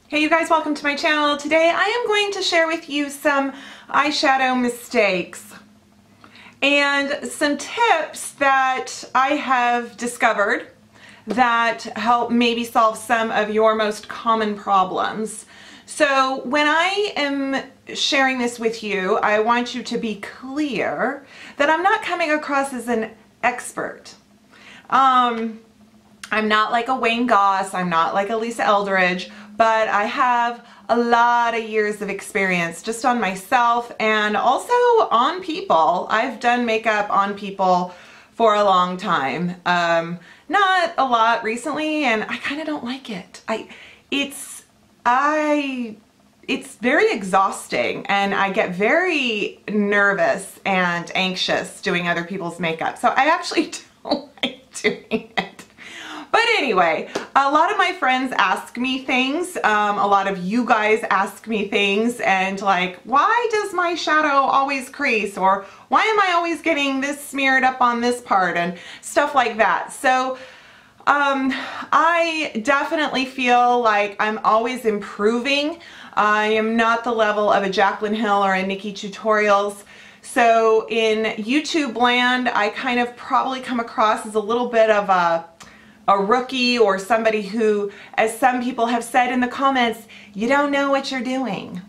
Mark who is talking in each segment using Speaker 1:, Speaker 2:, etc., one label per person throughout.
Speaker 1: Hey you guys, welcome to my channel. Today I am going to share with you some eyeshadow mistakes and some tips that I have discovered that help maybe solve some of your most common problems. So when I am sharing this with you, I want you to be clear that I'm not coming across as an expert. I'm not like a Wayne Goss, I'm not like a Lisa Eldridge, but I have a lot of years of experience just on myself and also on people. I've done makeup on people for a long time. Not a lot recently, and I kind of don't like it. It's very exhausting, and I get very nervous and anxious doing other people's makeup. So I actually don't like doing it. But anyway, a lot of my friends ask me things, a lot of you guys ask me things, and like, why does my shadow always crease, or why am I always getting this smeared up on this part, and stuff like that. So I definitely feel like I'm always improving. I am not the level of a Jaclyn Hill or a Nikki Tutorials. So in YouTube land, I kind of probably come across as a little bit of a rookie, or somebody who, as some people have said in the comments, you don't know what you're doing.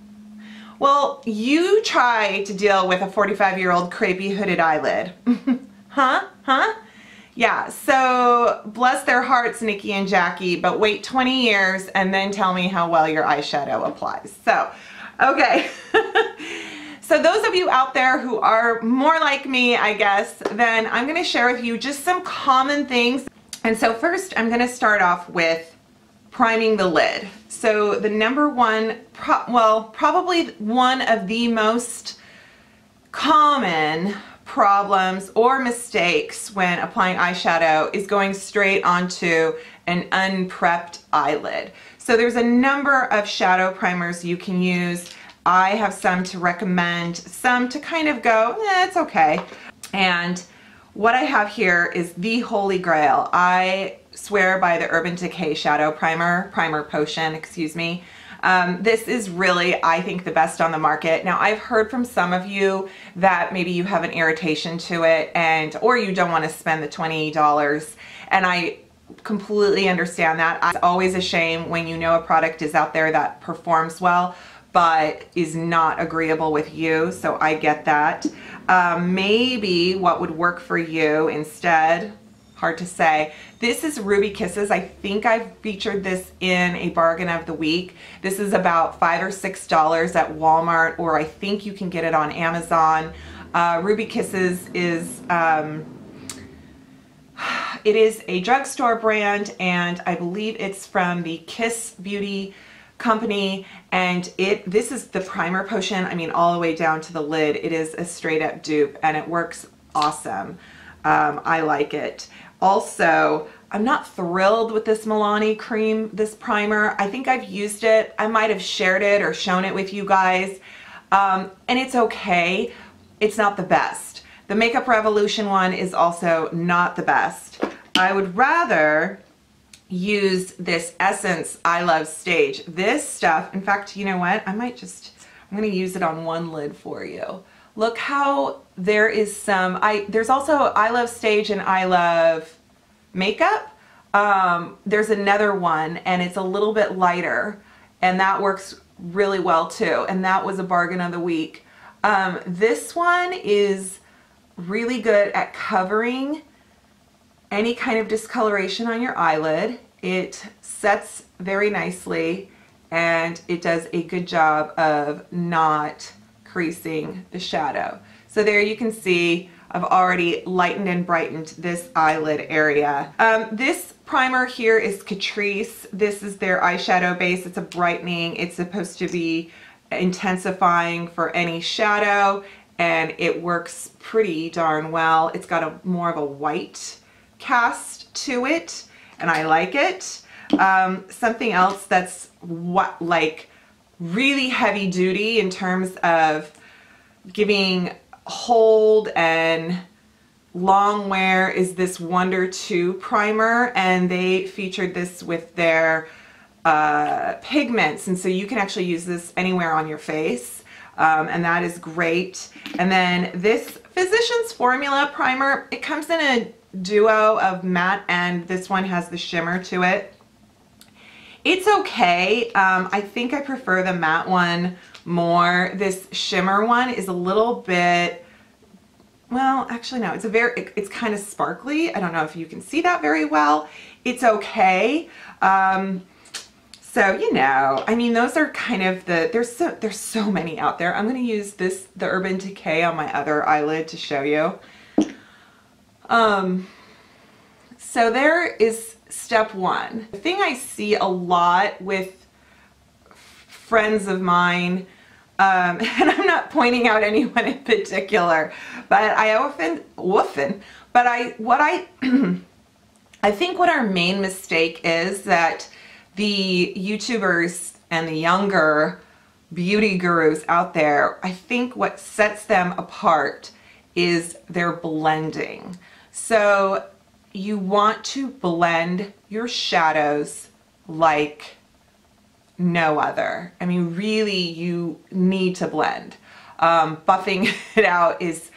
Speaker 1: Well, you try to deal with a 45-year-old crepey hooded eyelid. Huh? Yeah, so bless their hearts, Nikki and Jackie, but wait 20 years and then tell me how well your eyeshadow applies. So, okay. So those of you out there who are more like me, I guess, then I'm going to share with you just some common things. And so first I'm going to start off with priming the lid. So the number one, probably one of the most common problems or mistakes when applying eyeshadow is going straight onto an unprepped eyelid. So there's a number of shadow primers you can use. I have some to recommend, some to kind of go, it's okay. And what I have here is the holy grail. I swear by the Urban Decay Shadow Primer Potion, excuse me. This is really, I think, the best on the market. Now, I've heard from some of you that maybe you have an irritation to it, or you don't want to spend the $20, and I completely understand that. It's always a shame when you know a product is out there that performs well, but is not agreeable with you, so I get that. Maybe what would work for you instead, hard to say. This is Ruby Kisses. I think I've featured this in a bargain of the week. This is about $5 or $6 at Walmart, or I think you can get it on Amazon. Ruby Kisses is, it is a drugstore brand, and I believe it's from the Kiss Beauty company, and this is the primer potion. I mean, all the way down to the lid. It is a straight up dupe, and it works awesome. I like it. Also, I'm not thrilled with this Milani cream, this primer. I think I've used it. I might have shared it or shown it with you guys, and it's okay. It's not the best. The Makeup Revolution one is also not the best. I would rather use this Essence I Love Stage. This stuff, in fact, you know what? I'm going to use it on one lid for you. Look how there is some, there's also I Love Stage and I Love Makeup. There's another one, and it's a little bit lighter, and that works really well too, and that was a bargain of the week. This one is really good at covering any kind of discoloration on your eyelid. It sets very nicely, and it does a good job of not creasing the shadow. So there you can see I've already lightened and brightened this eyelid area. This primer here is Catrice. This is their eyeshadow base. It's a brightening. It's supposed to be intensifying for any shadow, and it works pretty darn well. It's got more of a white cast to it, and I like it. Something else that's like really heavy duty in terms of giving hold and long wear is this Wonder 2 primer, and they featured this with their pigments, and so you can actually use this anywhere on your face, and that is great. And then this Physicians Formula primer, it comes in a duo of matte, and this one has the shimmer to it. It's okay. I think I prefer the matte one more. This shimmer one is a little bit, well, actually no, it's kind of sparkly. I don't know if you can see that very well. It's okay. So, you know, I mean, those are kind of there's so many out there. I'm going to use the Urban Decay on my other eyelid to show you. So there is step one. The thing I see a lot with friends of mine, and I'm not pointing out anyone in particular, but I I think what our main mistake is that the YouTubers and the younger beauty gurus out there, I think what sets them apart is their blending. So you want to blend your shadows like no other. I mean, really, you need to blend. Buffing it out is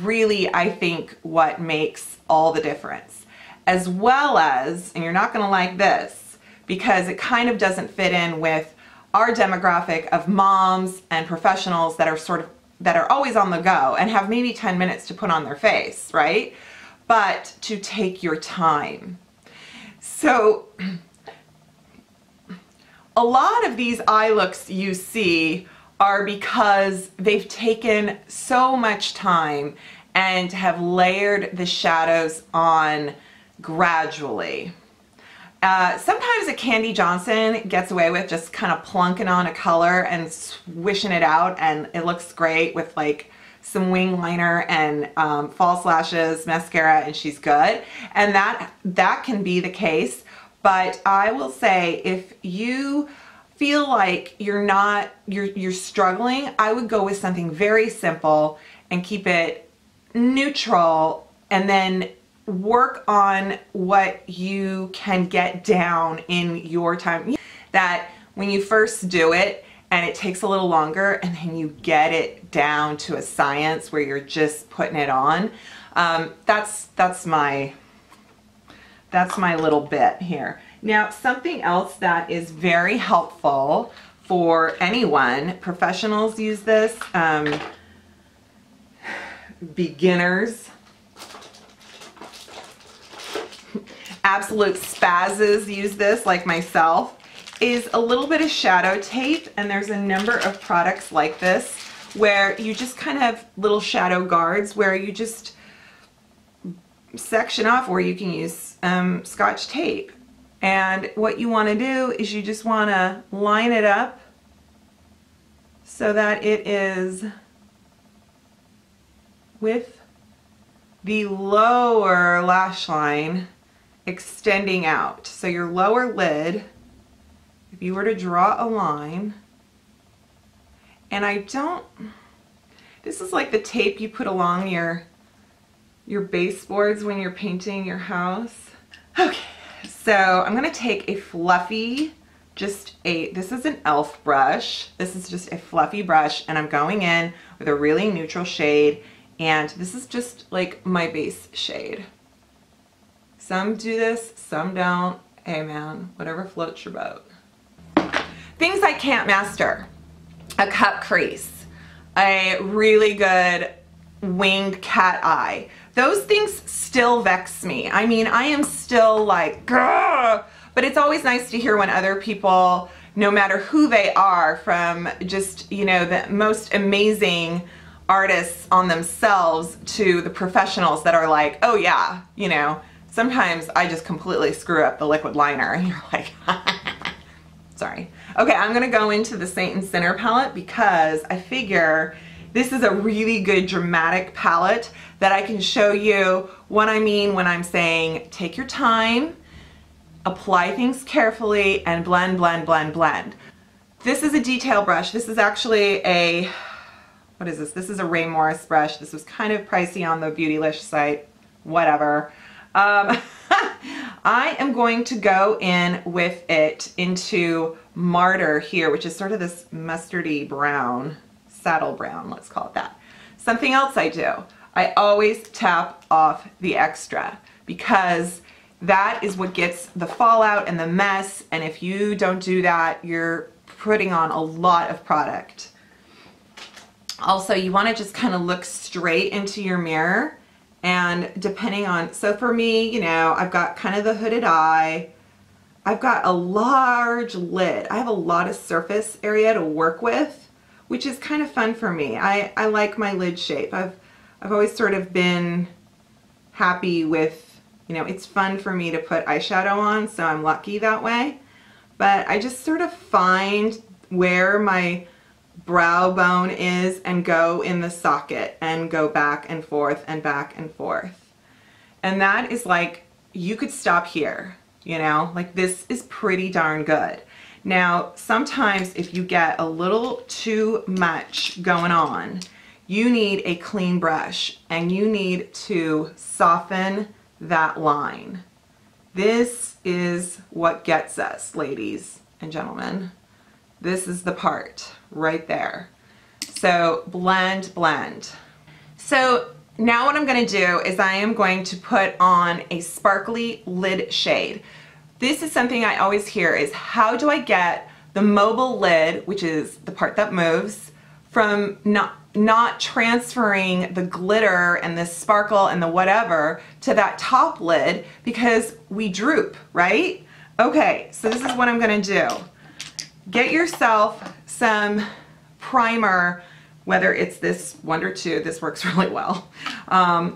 Speaker 1: really, I think, what makes all the difference. As well as, and you're not going to like this, because it kind of doesn't fit in with our demographic of moms and professionals that are always on the go and have maybe 10 minutes to put on their face, right? But to take your time. So a lot of these eye looks you see are because they've taken so much time and have layered the shadows on gradually. Sometimes a Candy Johnson gets away with just kind of plunking on a color and swishing it out, and it looks great with like some wing liner and false lashes, mascara, and she's good. And that can be the case. But I will say, if you feel like you're struggling, I would go with something very simple and keep it neutral, and then work on what you can get down in your time. That when you first do it and it takes a little longer, and then you get it down to a science where you're just putting it on. That's my little bit here. Now, something else that is very helpful for anyone, professionals use this, beginners, absolute spazzes use this, like myself, is a little bit of shadow tape. And there's a number of products like this where you just kind of have little shadow guards where you just section off, or you can use Scotch tape. And what you want to do is you just want to line it up so that it is with the lower lash line extending out. So your lower lid, if you were to draw a line, and this is like the tape you put along your baseboards when you're painting your house. Okay, so I'm gonna take a fluffy, this is an e.l.f. brush. This is just a fluffy brush, and I'm going in with a really neutral shade, and this is just like my base shade. Some do this, some don't. Hey man, whatever floats your boat. Things I can't master. A cup crease. A really good winged cat eye. Those things still vex me. I mean, I am still like, grr! But it's always nice to hear when other people, no matter who they are, from just, you know, the most amazing artists on themselves to the professionals that are like, oh yeah, you know, sometimes I just completely screw up the liquid liner, and you're like, sorry. Okay, I'm gonna go into the Saint and Sinner palette because I figure this is a really good dramatic palette that I can show you what I mean when I'm saying take your time, apply things carefully, and blend, blend, blend, blend. This is a detail brush. This is actually a, what is this? This is a Ray Morris brush. This was kind of pricey on the Beautylish site, whatever. I am going to go in with it into Martyr here, which is sort of this mustardy brown, saddle brown, let's call it that. Something else I do, I always tap off the extra because that is what gets the fallout and the mess, and if you don't do that, you're putting on a lot of product. Also, you want to just kind of look straight into your mirror, and depending on, so for me, you know, I've got kind of the hooded eye, I've got a large lid, I have a lot of surface area to work with, which is kind of fun for me. I like my lid shape. I've always sort of been happy with, you know, it's fun for me to put eyeshadow on, so I'm lucky that way. But I just sort of find where my brow bone is and go in the socket and go back and forth and back and forth. And that is like, you could stop here, you know, like this is pretty darn good. Now, sometimes if you get a little too much going on, you need a clean brush and you need to soften that line. This is what gets us, ladies and gentlemen. This is the part right there. So blend, blend. So now what I'm going to do is I am going to put on a sparkly lid shade. This is something I always hear is, how do I get the mobile lid, which is the part that moves, from not transferring the glitter and the sparkle and the whatever to that top lid, because we droop, right? Okay, so this is what I'm going to do. Get yourself some primer, whether it's this Wonder 2, this works really well,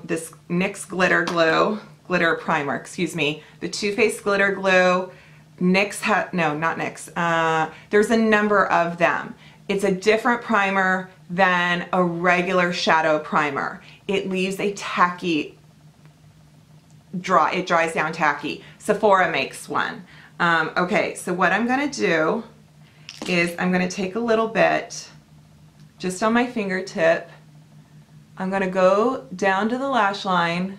Speaker 1: this NYX glitter primer, excuse me, the Too Faced glitter glue. NYX no, not NYX, there's a number of them. It's a different primer than a regular shadow primer. It leaves a tacky, it dries down tacky. Sephora makes one. Okay, so what I'm gonna do is I'm gonna take a little bit just on my fingertip. I'm gonna go down to the lash line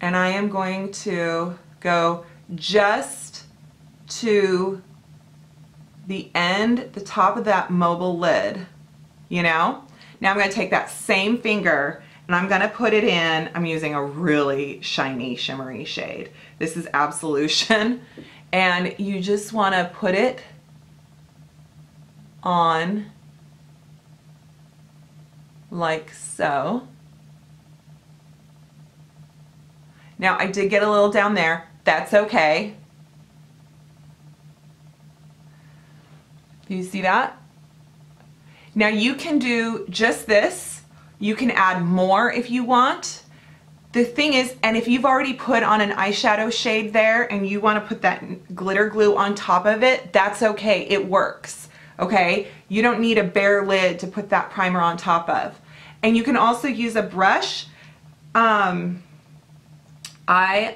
Speaker 1: and I am going to go just to the end, the top of that mobile lid, you know? Now I'm gonna take that same finger and I'm gonna put it in, I'm using a really shiny, shimmery shade. This is Absolution, and you just wanna put it on like so. Now I did get a little down there, that's okay. Do you see that? Now you can do just this. You can add more if you want. The thing is, and if you've already put on an eyeshadow shade there and you want to put that glitter glue on top of it, that's okay, it works, okay? You don't need a bare lid to put that primer on top of. And you can also use a brush. I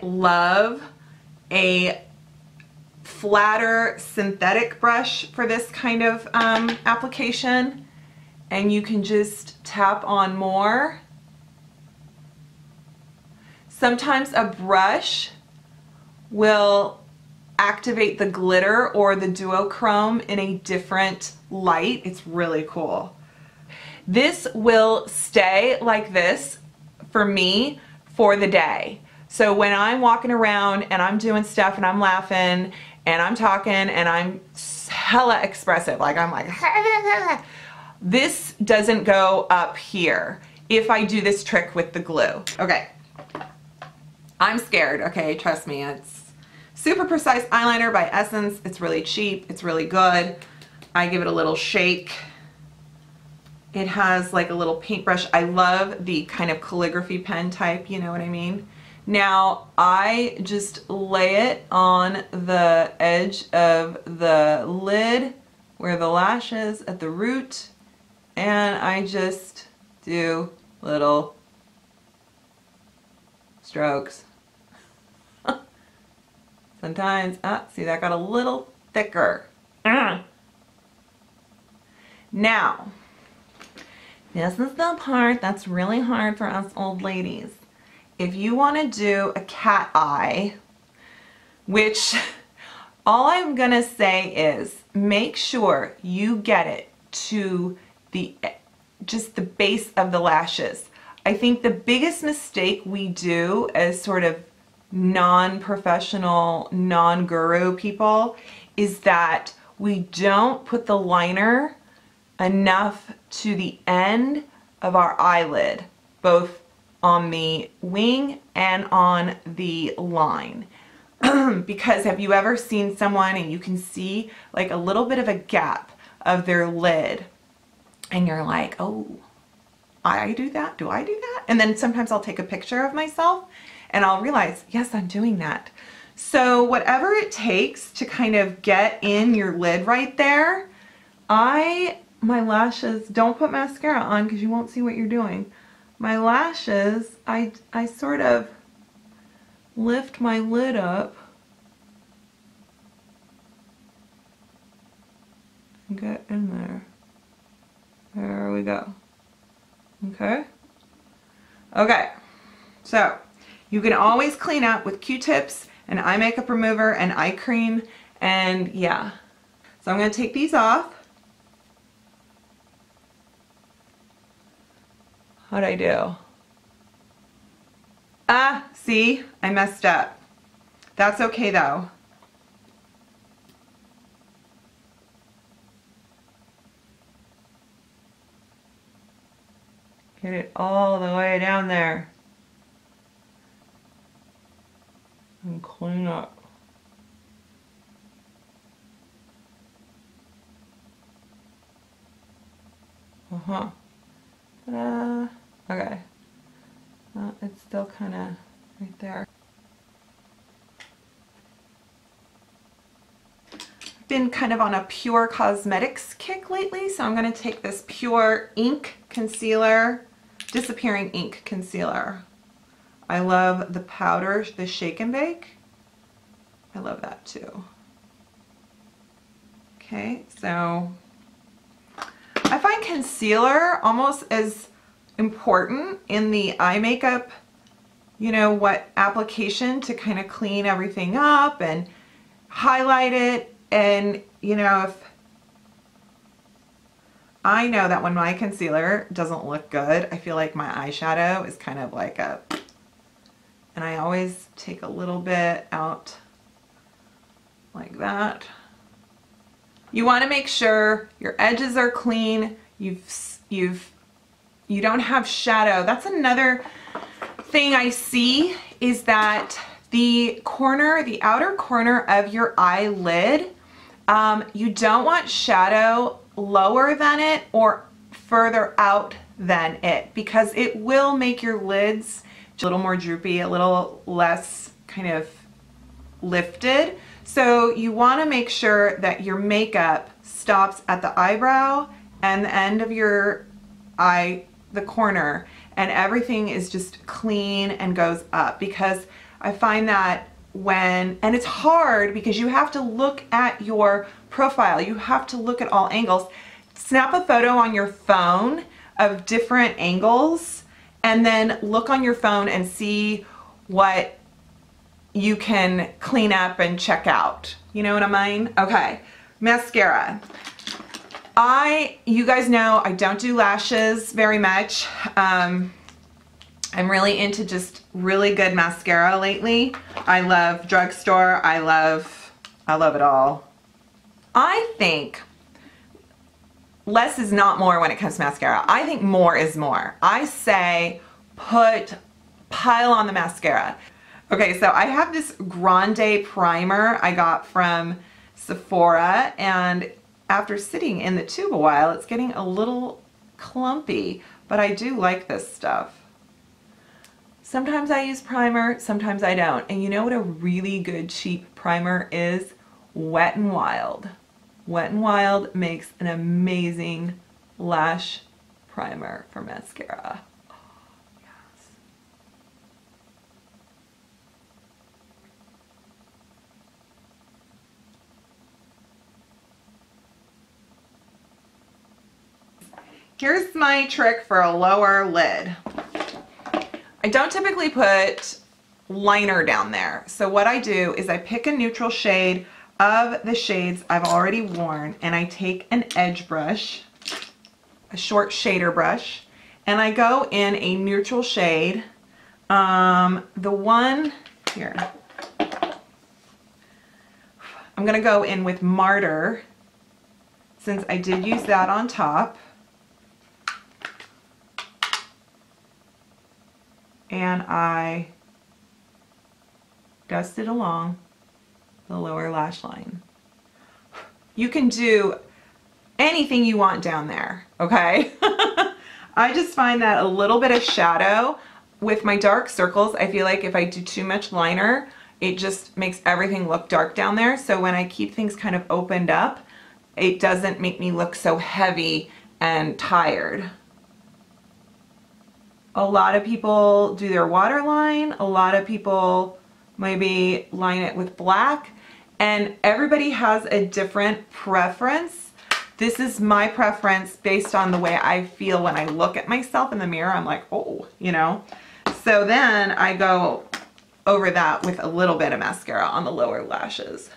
Speaker 1: love a flatter synthetic brush for this kind of application, and you can just tap on more. Sometimes a brush will activate the glitter or the duochrome in a different light. It's really cool. This will stay like this for me for the day. So when I'm walking around and I'm doing stuff and I'm laughing and I'm talking and I'm hella expressive, like I'm like, this doesn't go up here if I do this trick with the glue. Okay, I'm scared, okay, trust me. It's Super Precise Eyeliner by Essence. It's really cheap, it's really good. I give it a little shake. It has like a little paintbrush. I love the kind of calligraphy pen type, you know what I mean? Now I just lay it on the edge of the lid where the lash is at the root, and I just do little strokes. Sometimes, see, that got a little thicker. Now, this is the part that's really hard for us old ladies. if you want to do a cat eye, which all I'm gonna say is make sure you get it to just the base of the lashes. I think the biggest mistake we do as sort of non-professional, non-guru people is that we don't put the liner enough to the end of our eyelid, both on the wing and on the line. Because have you ever seen someone and you can see like a little bit of a gap of their lid and you're like, oh, I do that? Do I do that? And then sometimes I'll take a picture of myself and I'll realize, yes, I'm doing that. So whatever it takes to kind of get in your lid right there, my lashes, don't put mascara on because you won't see what you're doing. My lashes, I sort of lift my lid up and get in there. There we go. Okay. Okay. So you can always clean up with Q-tips and eye makeup remover and eye cream, and yeah. So I'm going to take these off. How'd I do? Ah, see, I messed up. That's okay though. Get it all the way down there. And clean up. Ta-da. Okay. It's still kind of right there. I've been kind of on a Pure Cosmetics kick lately, so I'm going to take this Pure Ink Concealer, Disappearing Ink Concealer. I love the powder, the Shake and Bake. I love that too. Okay, so I find concealer almost as important in the eye makeup, you know, what application to kind of clean everything up and highlight it. And you know, if I know that when my concealer doesn't look good, I feel like my eyeshadow is kind of like a, and I always take a little bit out like that. You want to make sure your edges are clean. You don't have shadow. That's another thing I see, is that the corner, the outer corner of your eyelid, you don't want shadow lower than it or further out than it, because it will make your lids a little more droopy, a little less kind of lifted. So you want to make sure that your makeup stops at the eyebrow and the end of your eye, the corner, and everything is just clean and goes up, because I find that when, and it's hard because you have to look at your profile, you have to look at all angles. Snap a photo on your phone of different angles and then look on your phone and see what you can clean up and check out. You know what I mean? Okay, mascara. You guys know I don't do lashes very much. I'm really into just really good mascara lately. I love drugstore. I love it all. I think less is not more when it comes to mascara. I think more is more. I say pile on the mascara. Okay, so I have this Grande primer I got from Sephora, and after sitting in the tube a while, it's getting a little clumpy, but I do like this stuff. Sometimes I use primer, sometimes I don't. And you know what a really good cheap primer is? Wet n Wild. Wet n Wild makes an amazing lash primer for mascara. Oh, yes. Here's my trick for a lower lid. I don't typically put liner down there. So what I do is I pick a neutral shade of the shades I've already worn, and I take an edge brush, a short shader brush, and I go in a neutral shade. The one here, I'm gonna go in with Martyr, since I did use that on top. And I dust it along the lower lash line. You can do anything you want down there, okay? I just find that a little bit of shadow with my dark circles, I feel like if I do too much liner, it just makes everything look dark down there. So when I keep things kind of opened up, it doesn't make me look so heavy and tired. A lot of people do their waterline. A lot of people maybe line it with black, and everybody has a different preference. This is my preference based on the way I feel when I look at myself in the mirror. I'm like, oh, you know. So then I go over that with a little bit of mascara on the lower lashes.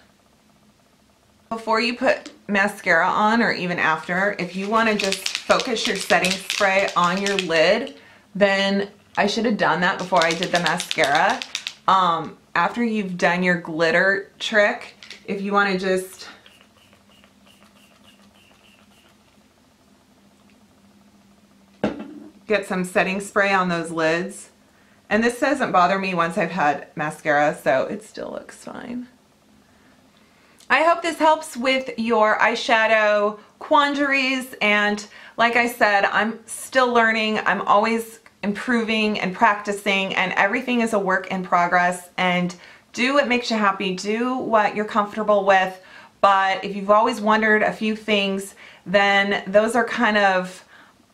Speaker 1: Before you put mascara on, or even after, if you want to just focus your setting spray on your lid, then I should have done that before I did the mascara. After you've done your glitter trick, if you want to just get some setting spray on those lids. And this doesn't bother me once I've had mascara, so it still looks fine. I hope this helps with your eyeshadow quandaries, and like I said, I'm still learning. I'm always improving and practicing, and everything is a work in progress. And do what makes you happy, do what you're comfortable with. But if you've always wondered a few things, then those are kind of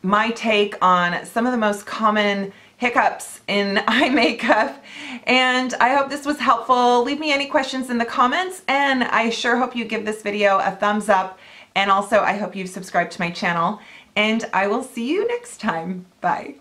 Speaker 1: my take on some of the most common hiccups in eye makeup. And I hope this was helpful. Leave me any questions in the comments, and I sure hope you give this video a thumbs up. And also I hope you've subscribed to my channel, and I will see you next time. Bye.